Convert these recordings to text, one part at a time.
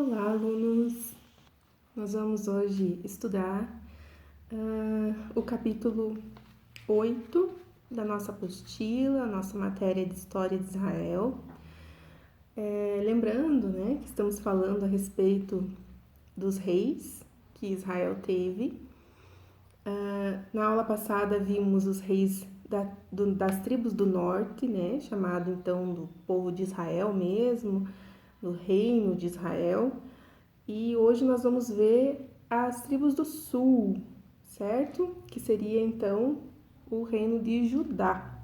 Olá, alunos! Nós vamos hoje estudar o capítulo 8 da nossa apostila, nossa matéria de História de Israel. Lembrando, né, que estamos falando a respeito dos reis que Israel teve. Na aula passada vimos os reis das tribos do norte, né, chamado então do povo de Israel mesmo, do reino de Israel. E hoje nós vamos ver as tribos do sul, certo? Que seria então o reino de Judá.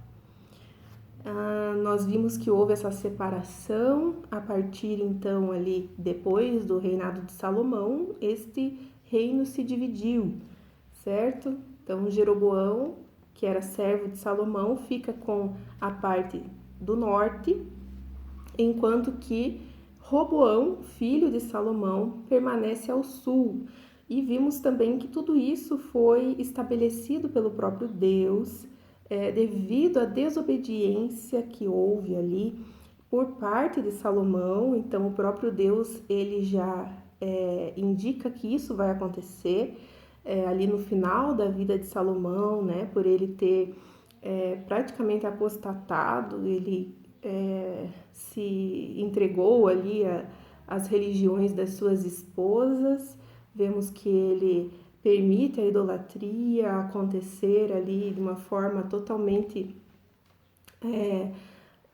Nós vimos que houve essa separação a partir então ali depois do reinado de Salomão, este reino se dividiu, certo? Então Jeroboão, que era servo de Salomão, fica com a parte do norte, enquanto que Roboão, filho de Salomão, permanece ao sul. E vimos também que tudo isso foi estabelecido pelo próprio Deus, devido à desobediência que houve ali por parte de Salomão. Então, o próprio Deus ele já indica que isso vai acontecer ali no final da vida de Salomão, né? Por ele ter praticamente apostatado, ele se entregou ali às religiões das suas esposas. Vemos que ele permite a idolatria acontecer ali de uma forma totalmente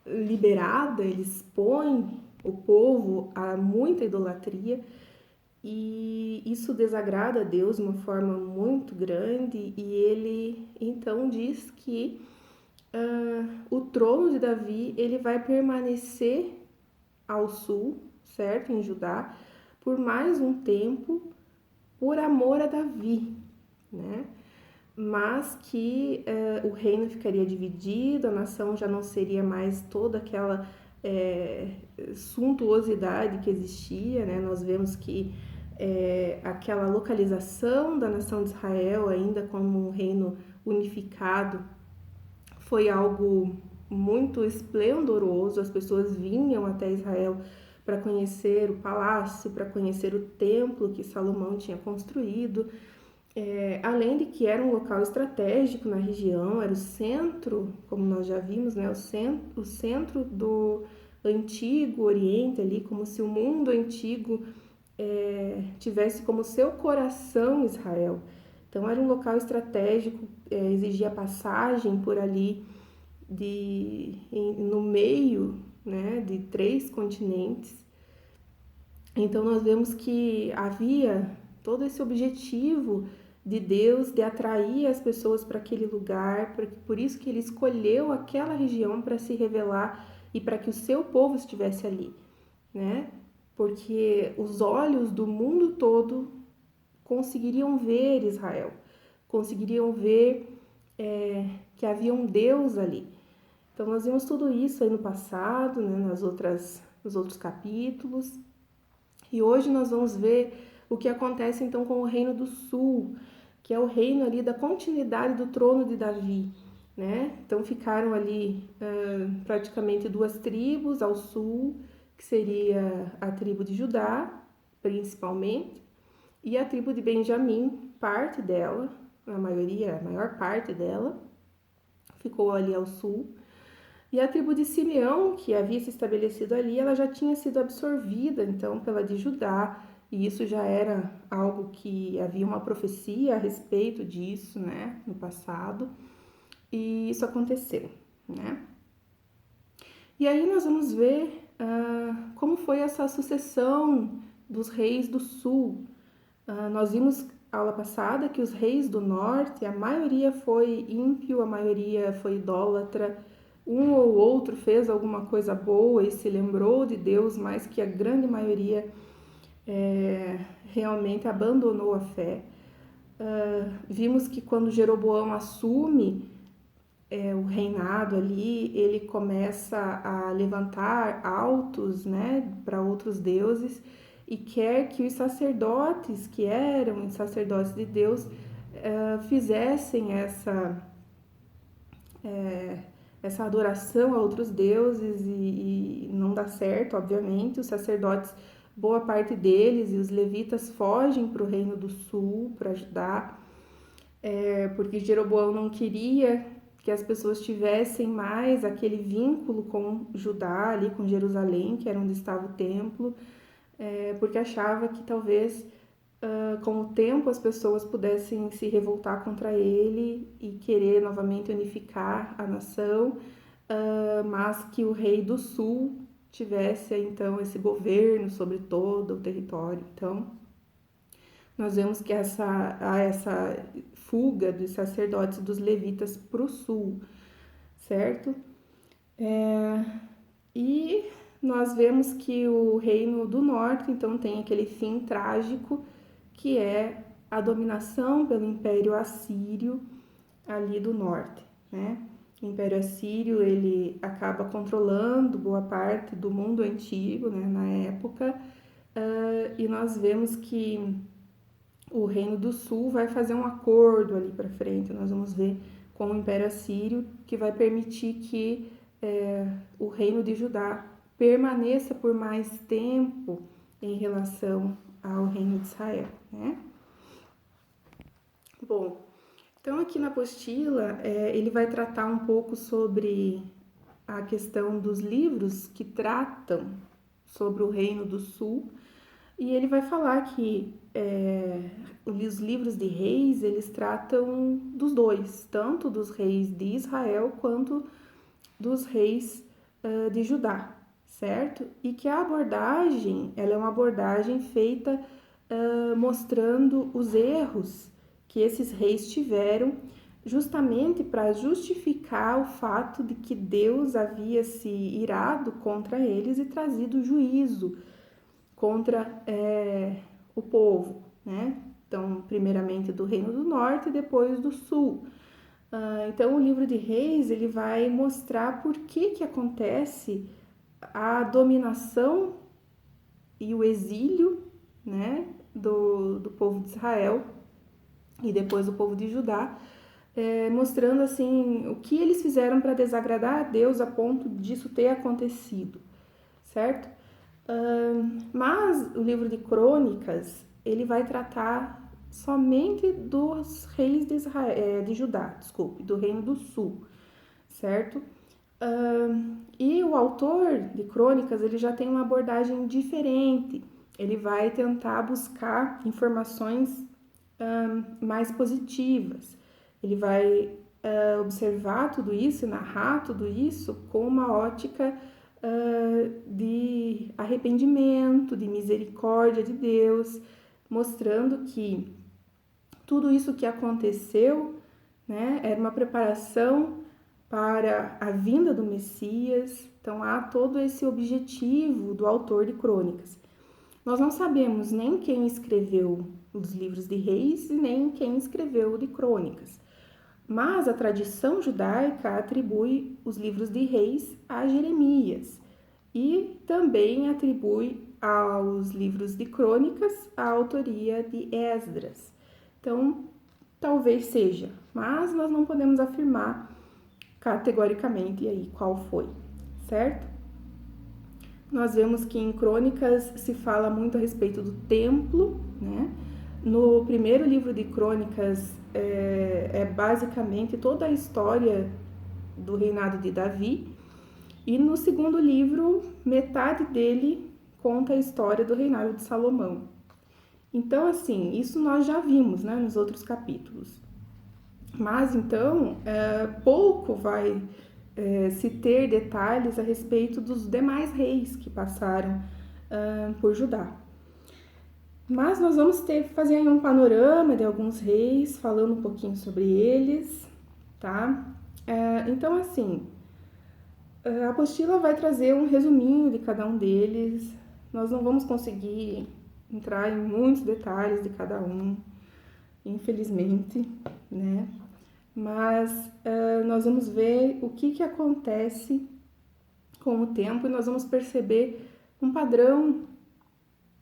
liberada, ele expõe o povo a muita idolatria e isso desagrada a Deus de uma forma muito grande, e ele então diz que o trono de Davi ele vai permanecer ao sul, certo? Em Judá, por mais um tempo, por amor a Davi, né? Mas que o reino ficaria dividido, a nação já não seria mais toda aquela suntuosidade que existia, né? Nós vemos que aquela localização da nação de Israel ainda como um reino unificado foi algo muito esplendoroso. As pessoas vinham até Israel para conhecer o palácio, para conhecer o templo que Salomão tinha construído, além de que era um local estratégico na região, era o centro, como nós já vimos, né, o centro do antigo Oriente ali, como se o mundo antigo tivesse como seu coração Israel. Então era um local estratégico, exigia passagem por ali no meio, né, de 3 continentes. Então nós vemos que havia todo esse objetivo de Deus de atrair as pessoas para aquele lugar, por isso que ele escolheu aquela região para se revelar e para que o seu povo estivesse ali, né? Porque os olhos do mundo todo conseguiriam ver Israel, conseguiriam ver que havia um Deus ali. Então nós vimos tudo isso aí no passado, né, nos outros capítulos. E hoje nós vamos ver o que acontece então com o reino do sul, que é o reino ali da continuidade do trono de Davi, né? Então ficaram ali praticamente 2 tribos ao sul, que seria a tribo de Judá, principalmente, e a tribo de Benjamim, parte dela, a maior parte dela, ficou ali ao sul. E a tribo de Simeão, que havia se estabelecido ali, ela já tinha sido absorvida, então, pela de Judá, e isso já era algo que havia uma profecia a respeito disso, né, no passado, e isso aconteceu, né. E aí nós vamos ver como foi essa sucessão dos reis do sul. Nós vimos na aula passada que os reis do norte, a maioria foi ímpio, a maioria foi idólatra. Um ou outro fez alguma coisa boa e se lembrou de Deus, mas que a grande maioria realmente abandonou a fé. Vimos que quando Jeroboão assume o reinado ali, ele começa a levantar altos, né, para outros deuses, e quer que os sacerdotes, que eram os sacerdotes de Deus, fizessem essa adoração a outros deuses, e não dá certo, obviamente. Os sacerdotes boa parte deles e os levitas fogem para o reino do sul para ajudar, porque Jeroboão não queria que as pessoas tivessem mais aquele vínculo com Judá, ali com Jerusalém, que era onde estava o templo, porque achava que talvez com o tempo as pessoas pudessem se revoltar contra ele e querer novamente unificar a nação, mas que o rei do sul tivesse então esse governo sobre todo o território. Então, nós vemos que há essa fuga dos sacerdotes e dos levitas para o sul, certo? E nós vemos que o reino do norte, então, tem aquele fim trágico, que é a dominação pelo Império Assírio ali do norte, né? O Império Assírio, ele acaba controlando boa parte do mundo antigo, né, na época, e nós vemos que o Reino do Sul vai fazer um acordo ali para frente, nós vamos ver com o Império Assírio, que vai permitir que o Reino de Judá permaneça por mais tempo em relação ao Reino de Israel, né? Bom, então aqui na apostila ele vai tratar um pouco sobre a questão dos livros que tratam sobre o Reino do Sul, e ele vai falar que os livros de reis, eles tratam dos dois, tanto dos reis de Israel quanto dos reis de Judá, certo? E que a abordagem, ela é uma abordagem feita mostrando os erros que esses reis tiveram, justamente para justificar o fato de que Deus havia se irado contra eles e trazido juízo contra o povo, né? Então, primeiramente do Reino do Norte e depois do Sul. Então, o livro de Reis, ele vai mostrar por que acontece a dominação e o exílio, né, do povo de Israel e depois do povo de Judá, mostrando assim o que eles fizeram para desagradar a Deus a ponto disso ter acontecido, certo? Mas o livro de Crônicas, ele vai tratar somente dos reis de Israel, de Judá, desculpe, do Reino do Sul, certo? E o autor de Crônicas, ele já tem uma abordagem diferente. Ele vai tentar buscar informações mais positivas. Ele vai observar tudo isso, narrar tudo isso com uma ótica de arrependimento, de misericórdia de Deus, mostrando que tudo isso que aconteceu, né, era uma preparação para a vinda do Messias. Então há todo esse objetivo do autor de Crônicas. Nós não sabemos nem quem escreveu os livros de Reis e nem quem escreveu o de Crônicas, mas a tradição judaica atribui os livros de Reis a Jeremias e também atribui aos livros de Crônicas a autoria de Esdras. Então, talvez seja, mas nós não podemos afirmar categoricamente aí qual foi, certo? Nós vemos que em Crônicas se fala muito a respeito do templo, né? No primeiro livro de Crônicas é basicamente toda a história do reinado de Davi, e no segundo livro, metade dele conta a história do reinado de Salomão. Então, assim, isso nós já vimos, né, nos outros capítulos. Mas, então, pouco vai se ter detalhes a respeito dos demais reis que passaram por Judá. Mas nós vamos fazer aí um panorama de alguns reis, falando um pouquinho sobre eles, tá? Então, assim, a apostila vai trazer um resuminho de cada um deles. Nós não vamos conseguir entrar em muitos detalhes de cada um, infelizmente, né? Mas nós vamos ver o que acontece com o tempo e nós vamos perceber um padrão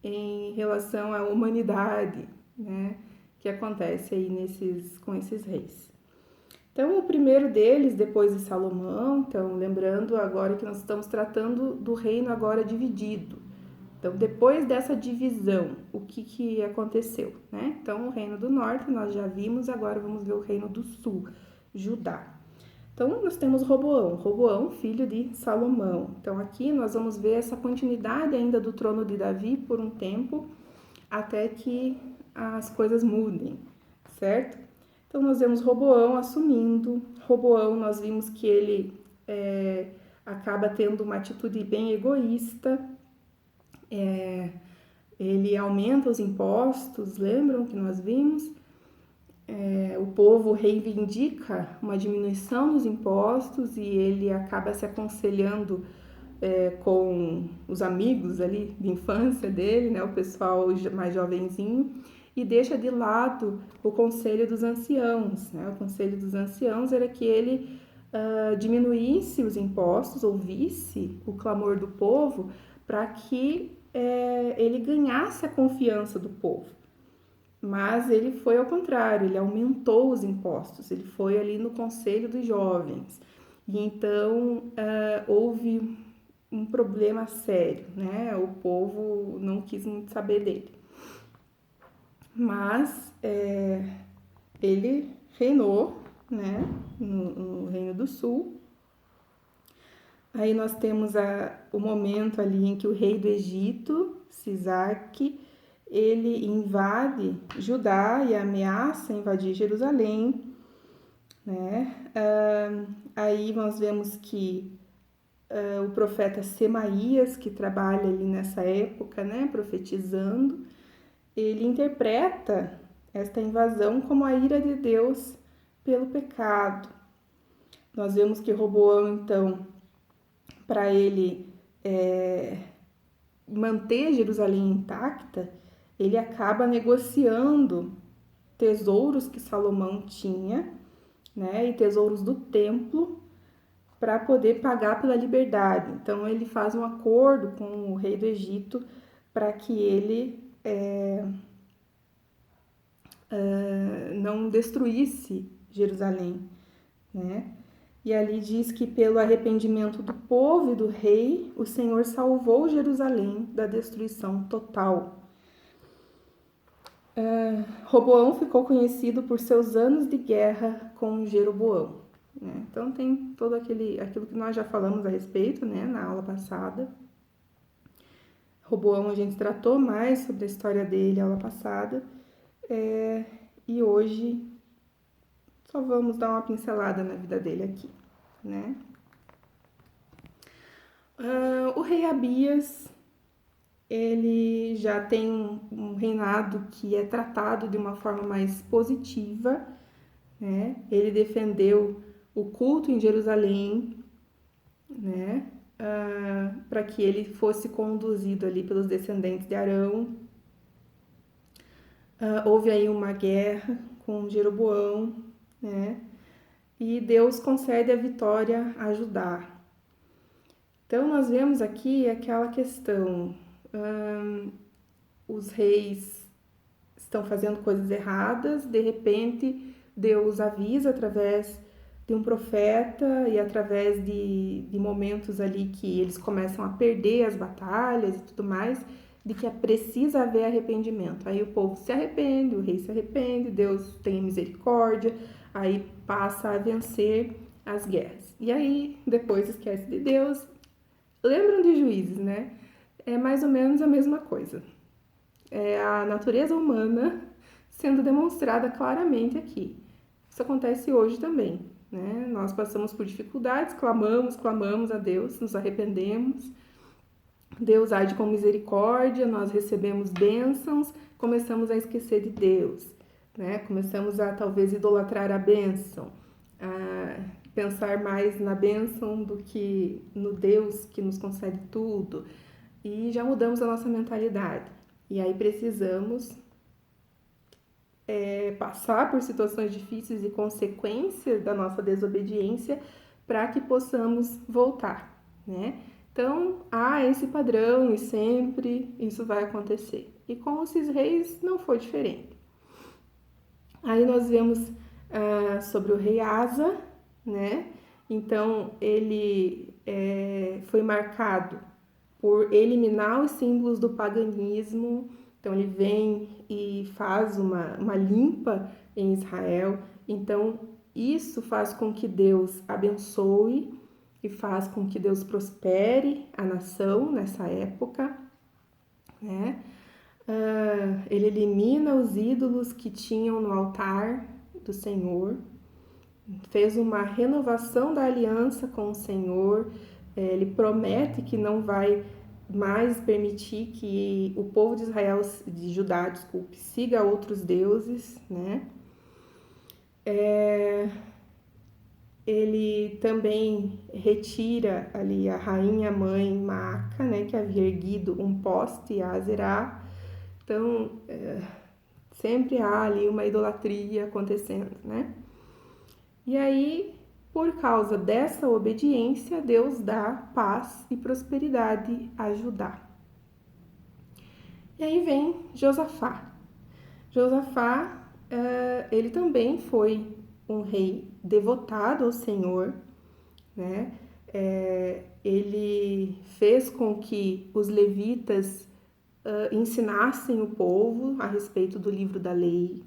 em relação à humanidade, né, que acontece aí com esses reis. Então, o primeiro deles, depois de Salomão, então, lembrando agora que nós estamos tratando do reino agora dividido. Então, depois dessa divisão, o que aconteceu, né? Então, o reino do norte nós já vimos, agora vamos ver o reino do sul, Judá. Então, nós temos Roboão, filho de Salomão. Então, aqui nós vamos ver essa continuidade ainda do trono de Davi por um tempo, até que as coisas mudem, certo? Então, nós vemos Roboão assumindo. Roboão, nós vimos que ele acaba tendo uma atitude bem egoísta. Ele aumenta os impostos, lembram que nós vimos? O povo reivindica uma diminuição dos impostos e ele acaba se aconselhando com os amigos ali de infância dele, né, o pessoal mais jovenzinho, e deixa de lado o conselho dos anciãos. Né? O conselho dos anciãos era que ele diminuísse os impostos, ouvisse o clamor do povo, para que ele ganhasse a confiança do povo. Mas ele foi ao contrário, ele aumentou os impostos, ele foi ali no conselho dos jovens. E então houve um problema sério, né? O povo não quis muito saber dele. Mas ele reinou, né, no Reino do Sul. Aí nós temos o momento ali em que o rei do Egito, Sisaque, ele invade Judá e ameaça invadir Jerusalém, né? Aí nós vemos que o profeta Semaías, que trabalha ali nessa época, né, profetizando, ele interpreta esta invasão como a ira de Deus pelo pecado. Nós vemos que Roboão, então, para ele manter Jerusalém intacta, ele acaba negociando tesouros que Salomão tinha, né, e tesouros do templo, para poder pagar pela liberdade. Então, ele faz um acordo com o rei do Egito para que ele não destruísse Jerusalém, né? E ali diz que pelo arrependimento do povo e do rei, o Senhor salvou Jerusalém da destruição total. Roboão ficou conhecido por seus anos de guerra com Jeroboão. Né? Então tem todo aquilo que nós já falamos a respeito, né, na aula passada. Roboão a gente tratou mais sobre a história dele na aula passada. E hoje só vamos dar uma pincelada na vida dele aqui, né? O rei Abias, ele já tem um reinado que é tratado de uma forma mais positiva, né? Ele defendeu o culto em Jerusalém, né? Para que ele fosse conduzido ali pelos descendentes de Arão. Houve aí uma guerra com Jeroboão, né? E Deus concede a vitória a Judá. Então, nós vemos aqui aquela questão, os reis estão fazendo coisas erradas, de repente Deus avisa através de um profeta e através de momentos ali que eles começam a perder as batalhas e tudo mais, de que precisa haver arrependimento. Aí o povo se arrepende, o rei se arrepende, Deus tem misericórdia, aí passa a vencer as guerras. E aí depois esquece de Deus. Lembram de Juízes, né? É mais ou menos a mesma coisa. É a natureza humana sendo demonstrada claramente aqui. Isso acontece hoje também, né? Nós passamos por dificuldades, clamamos a Deus, nos arrependemos. Deus age com misericórdia, nós recebemos bênçãos, começamos a esquecer de Deus, né? Começamos a talvez idolatrar a bênção, a pensar mais na bênção do que no Deus que nos concede tudo, e já mudamos a nossa mentalidade. E aí precisamos passar por situações difíceis e consequências da nossa desobediência para que possamos voltar, né? Então, há esse padrão e sempre isso vai acontecer. E com esses reis não foi diferente. Aí nós vemos sobre o rei Asa, né? Então, ele foi marcado por eliminar os símbolos do paganismo. Então ele vem e faz uma limpa em Israel. Então isso faz com que Deus abençoe e faz com que Deus prospere a nação nessa época, né? Ele elimina os ídolos que tinham no altar do Senhor, fez uma renovação da aliança com o Senhor. Ele promete que não vai mais permitir que o povo de Israel, de Judá, desculpe, siga outros deuses, né? Ele também retira ali a rainha mãe Maaca, né, que havia erguido um poste a Azerá. Então, sempre há ali uma idolatria acontecendo, né? E aí, por causa dessa obediência, Deus dá paz e prosperidade a Judá. E aí vem Josafá. Josafá, ele também foi um rei devotado ao Senhor, né? Ele fez com que os levitas ensinassem o povo a respeito do livro da lei.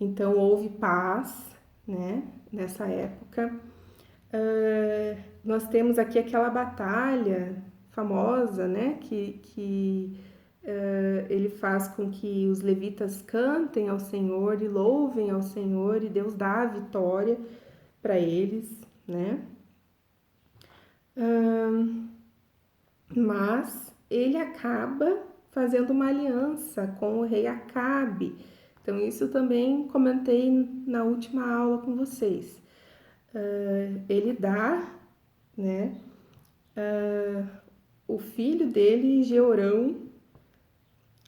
Então houve paz, né, nessa época. Nós temos aqui aquela batalha famosa, né, que ele faz com que os levitas cantem ao Senhor e louvem ao Senhor, e Deus dá a vitória para eles, né? Mas ele acaba fazendo uma aliança com o rei Acabe. Então, isso também comentei na última aula com vocês. Ele dá, né, o filho dele, Jeorão,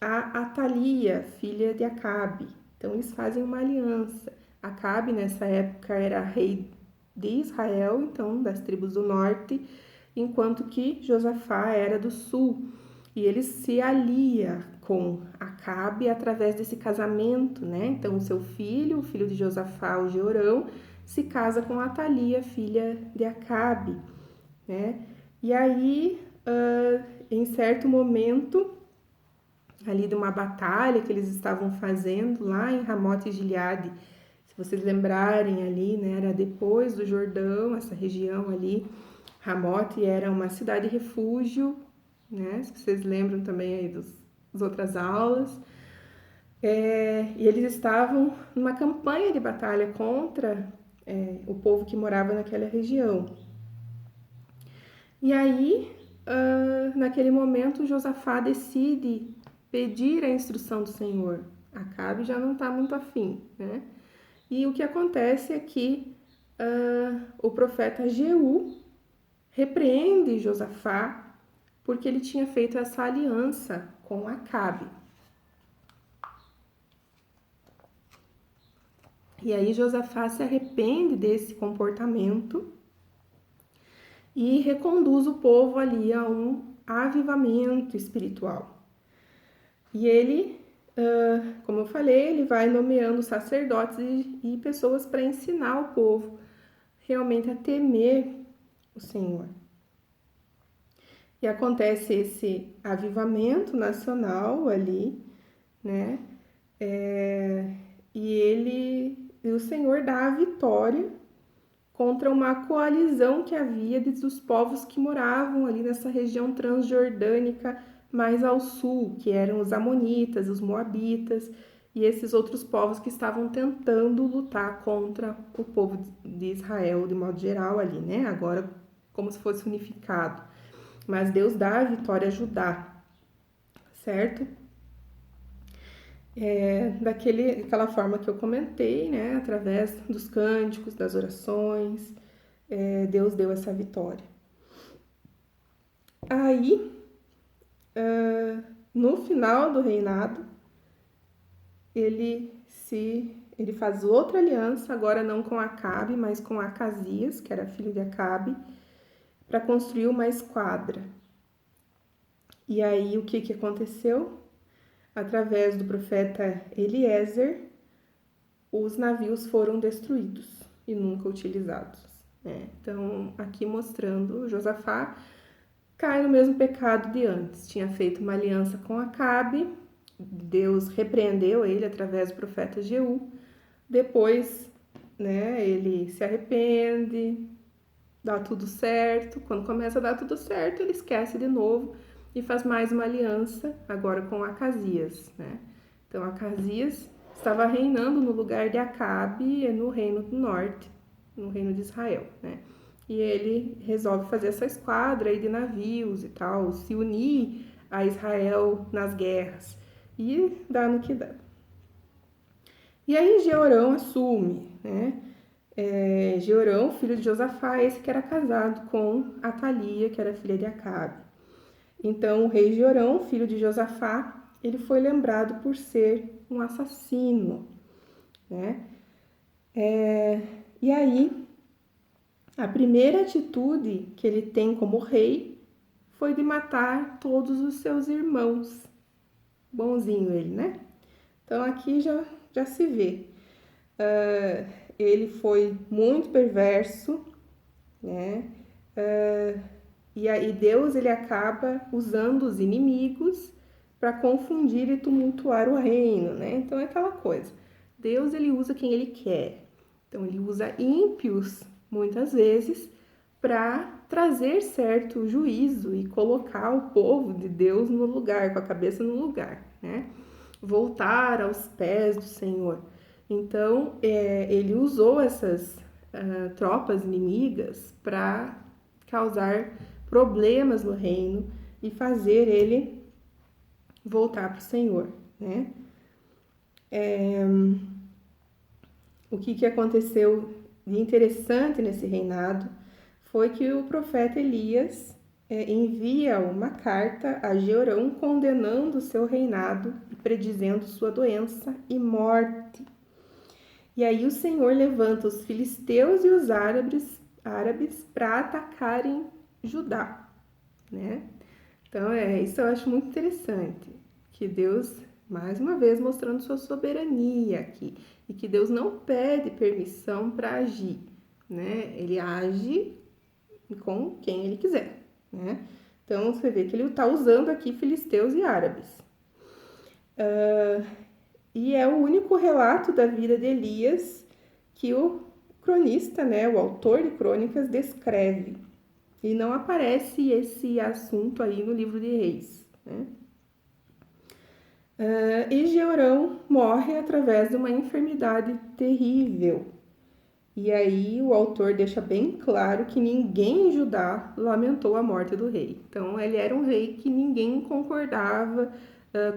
a Atalia, filha de Acabe. Então, eles fazem uma aliança. Acabe, nessa época, era rei de Israel, então, das tribos do norte, enquanto que Josafá era do sul. E ele se alia com Acabe através desse casamento, né? Então, o seu filho, o filho de Josafá, o Jeorão, se casa com Atalia, filha de Acabe, né? E aí, em certo momento, ali de uma batalha que eles estavam fazendo lá em Ramote Gileade, se vocês lembrarem ali, né? Era depois do Jordão, essa região ali. Ramote era uma cidade refúgio, né? Se vocês lembram também aí das outras aulas. E eles estavam numa campanha de batalha contra o povo que morava naquela região. E aí, naquele momento, Josafá decide pedir a instrução do Senhor. Acabe já não está muito afim, né? E o que acontece é que o profeta Jeú repreende Josafá porque ele tinha feito essa aliança com Acabe. E aí Josafá se arrepende desse comportamento e reconduz o povo ali a um avivamento espiritual. E ele, como eu falei, ele vai nomeando sacerdotes e pessoas para ensinar o povo realmente a temer o Senhor. E acontece esse avivamento nacional ali, né? E o Senhor dá a vitória contra uma coalizão que havia dos povos que moravam ali nessa região transjordânica mais ao sul, que eram os amonitas, os moabitas e esses outros povos que estavam tentando lutar contra o povo de Israel de modo geral ali, né? Agora como se fosse unificado. Mas Deus dá a vitória a Judá, certo? Daquela forma que eu comentei, né? Através dos cânticos, das orações, Deus deu essa vitória. Aí, no final do reinado, ele faz outra aliança, agora não com Acabe, mas com Acasias, que era filho de Acabe, para construir uma esquadra. E aí, o que aconteceu? Através do profeta Eliezer, os navios foram destruídos e nunca utilizados, né? Então, aqui mostrando Josafá cai no mesmo pecado de antes. Tinha feito uma aliança com Acabe, Deus repreendeu ele através do profeta Jeú. Depois, né, ele se arrepende, dá tudo certo. Quando começa a dar tudo certo, ele esquece de novo e faz mais uma aliança, agora com Acasias, né? Então, Acasias estava reinando no lugar de Acabe no reino do norte, no reino de Israel, né? E ele resolve fazer essa esquadra aí de navios e tal, se unir a Israel nas guerras. E dá no que dá. E aí Jeorão assume, né? Jeorão, filho de Josafá, esse que era casado com Atalia, que era filha de Acabe. Então, o rei Jeorão, filho de Josafá, ele foi lembrado por ser um assassino, né? E aí, a primeira atitude que ele tem como rei foi de matar todos os seus irmãos. Bonzinho ele, né? Então, aqui já se vê. Ele foi muito perverso, né? E aí Deus ele acaba usando os inimigos para confundir e tumultuar o reino, né? Então é aquela coisa. Deus ele usa quem ele quer. Então ele usa ímpios muitas vezes para trazer certo juízo e colocar o povo de Deus no lugar, com a cabeça no lugar, né? Voltar aos pés do Senhor. Então ele usou essas tropas inimigas para causar problemas no reino e fazer ele voltar para o Senhor, né? O que aconteceu de interessante nesse reinado foi que o profeta Elias envia uma carta a Jeorão condenando o seu reinado e predizendo sua doença e morte. E aí o Senhor levanta os filisteus e os árabes para atacarem Judá, né? Então, isso eu acho muito interessante, que Deus, mais uma vez, mostrando sua soberania aqui, e que Deus não pede permissão para agir, né? Ele age com quem ele quiser, né? Então, você vê que ele está usando aqui filisteus e árabes. E é o único relato da vida de Elias que o cronista, né, o autor de crônicas, descreve. E não aparece esse assunto aí no livro de Reis, né? E Jeorão morre através de uma enfermidade terrível. E aí o autor deixa bem claro que ninguém em Judá lamentou a morte do rei. Então ele era um rei que ninguém concordava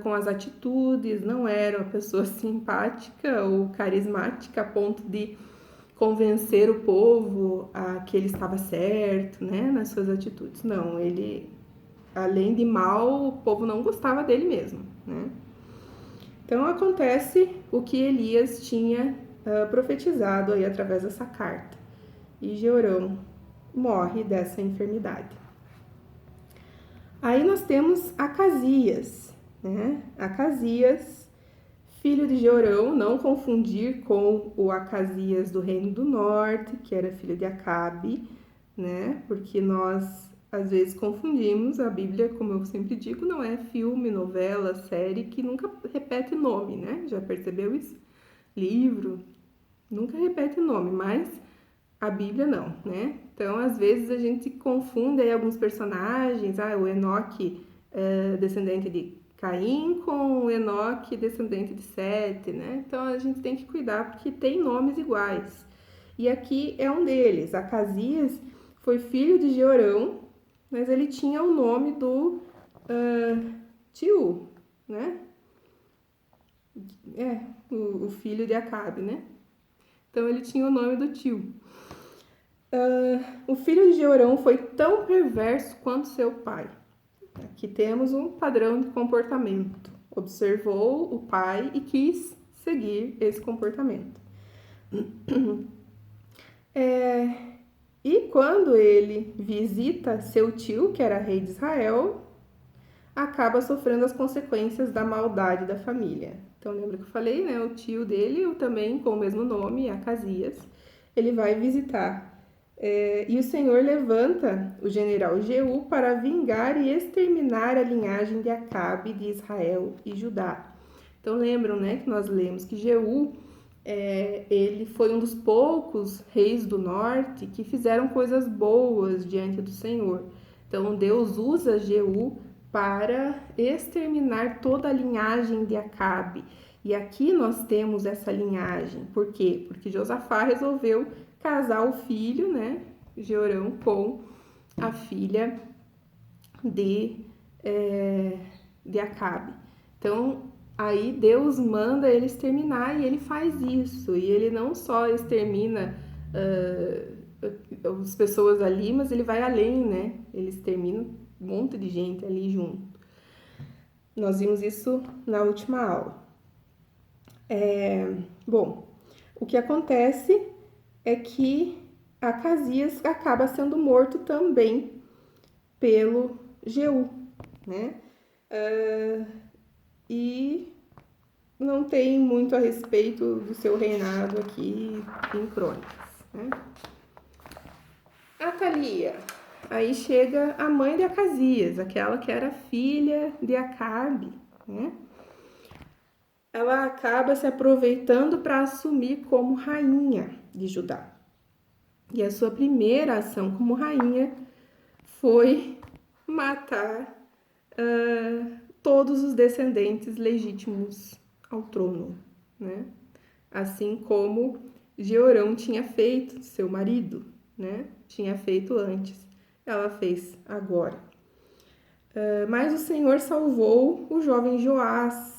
com as atitudes, não era uma pessoa simpática ou carismática a ponto de convencer o povo a que ele estava certo, né, nas suas atitudes. Não, ele, além de mal, o povo não gostava dele mesmo, né? Então acontece o que Elias tinha profetizado aí através dessa carta. E Jeorão morre dessa enfermidade. Aí nós temos Acasias, né? Acasias, filho de Jeorão, não confundir com o Acasias do Reino do Norte, que era filho de Acabe, né? Porque nós às vezes confundimos. A Bíblia, como eu sempre digo, não é filme, novela, série que nunca repete nome, né? Já percebeu isso? Livro, nunca repete nome, mas a Bíblia não, né? Então, às vezes a gente confunde aí alguns personagens, o Enoque descendente de Caim com o Enoque descendente de Sete, né? Então a gente tem que cuidar porque tem nomes iguais. E aqui é um deles. Acasias foi filho de Jeorão, mas ele tinha o nome do tio, né? O filho de Acabe, né? Então ele tinha o nome do tio. O filho de Jeorão foi tão perverso quanto seu pai. Aqui temos um padrão de comportamento. Observou o pai e quis seguir esse comportamento. E quando ele visita seu tio, que era rei de Israel, acaba sofrendo as consequências da maldade da família. Então, lembra que eu falei, né? O tio dele, também com o mesmo nome, Acasias, ele vai visitar E o Senhor levanta o general Jeú para vingar e exterminar a linhagem de Acabe, de Israel e Judá. Então lembram, né, que nós lemos que Jeú, ele foi um dos poucos reis do norte que fizeram coisas boas diante do Senhor. Então Deus usa Jeú para exterminar toda a linhagem de Acabe. E aqui nós temos essa linhagem. Por quê? Porque Josafá resolveu casar o filho, né, Jeorão, com a filha de Acabe. Então, aí Deus manda ele exterminar e ele faz isso. E ele não só extermina as pessoas ali, mas ele vai além, né? Ele extermina um monte de gente ali junto. Nós vimos isso na última aula. Bom, o que acontece é que Acasias acaba sendo morto também pelo Jeú, né? E não tem muito a respeito do seu reinado aqui em Crônicas, né? Atalia, aí chega a mãe de Acasias, aquela que era filha de Acabe, né? Ela acaba se aproveitando para assumir como rainha de Judá. E a sua primeira ação como rainha foi matar todos os descendentes legítimos ao trono, né? Assim como Jeorão tinha feito, seu marido, né? Tinha feito antes, ela fez agora. Mas o Senhor salvou o jovem Joás,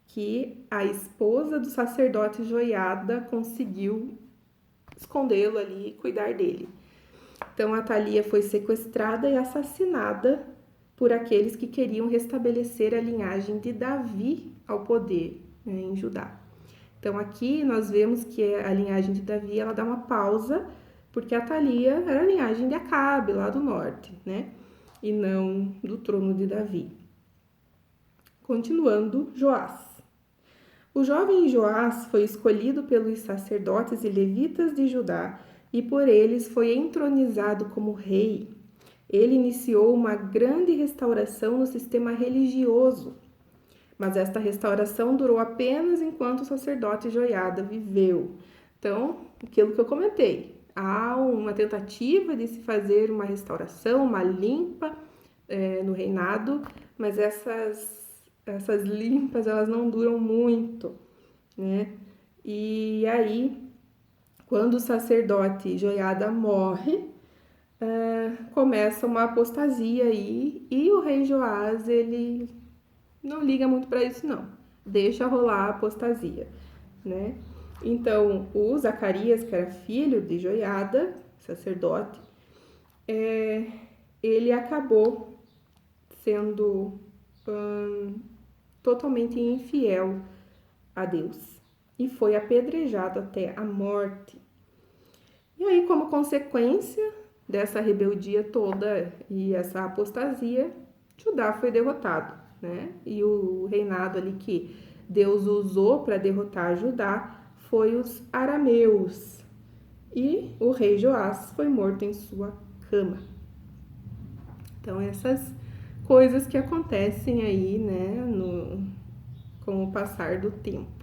que a esposa do sacerdote Joiada conseguiu escondê-lo ali e cuidar dele. Então, Atalia foi sequestrada e assassinada por aqueles que queriam restabelecer a linhagem de Davi ao poder, né, em Judá. Então, aqui nós vemos que a linhagem de Davi, ela dá uma pausa, porque Atalia era a linhagem de Acabe, lá do norte, né? E não do trono de Davi. Continuando, Joás. O jovem Joás foi escolhido pelos sacerdotes e levitas de Judá e por eles foi entronizado como rei. Ele iniciou uma grande restauração no sistema religioso, mas esta restauração durou apenas enquanto o sacerdote Joiada viveu. Então, aquilo que eu comentei, há uma tentativa de se fazer uma restauração, uma limpa no reinado, mas essas limpas, elas não duram muito, né? E aí, quando o sacerdote Joiada morre, começa uma apostasia aí, e o rei Joás, ele não liga muito para isso não, deixa rolar a apostasia, né? Então, o Zacarias, que era filho de Joiada, sacerdote, ele acabou sendo totalmente infiel a Deus e foi apedrejado até a morte. E aí, como consequência dessa rebeldia toda e essa apostasia, Judá foi derrotado, né? E o reinado ali que Deus usou para derrotar Judá foi os arameus. E o rei Joás foi morto em sua cama. Então, essas coisas que acontecem aí, né, com o passar do tempo.